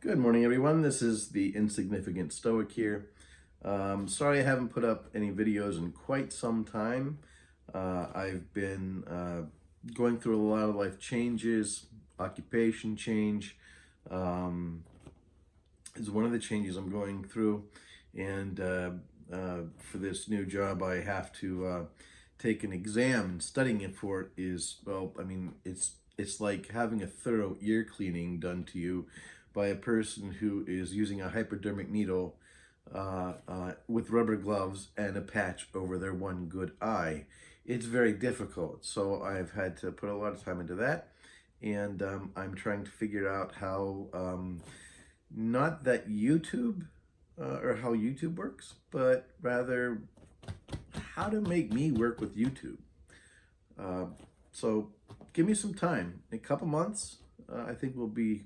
Good morning, everyone. This is the Insignificant Stoic here. Sorry I haven't put up any videos in quite some time. I've been going through a lot of life changes. Occupation change is one of the changes I'm going through. And for this new job, I have to take an exam, and studying it for it is, well, I mean, it's like having a thorough ear cleaning done to you by a person who is using a hypodermic needle with rubber gloves and a patch over their one good eye. It's very difficult. So I've had to put a lot of time into that. And I'm trying to figure out how, not that YouTube or how YouTube works, but rather how to make me work with YouTube. So give me some time. In a couple months, I think we'll be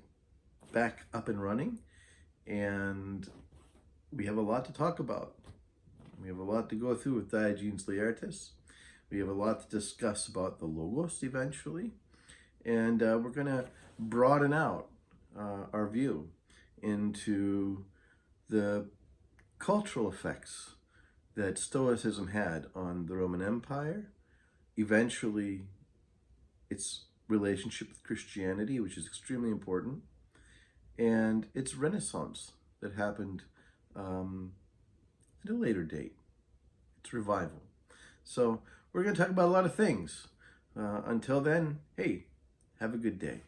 back up and running, and we have a lot to talk about. We have a lot to go through with Diogenes Laertius. We have a lot to discuss about the Logos eventually, and we're going to broaden out our view into the cultural effects that Stoicism had on the Roman Empire, eventually its relationship with Christianity, which is extremely important, and its renaissance that happened at a later date, its revival. So we're going to talk about a lot of things. Until then, hey, have a good day.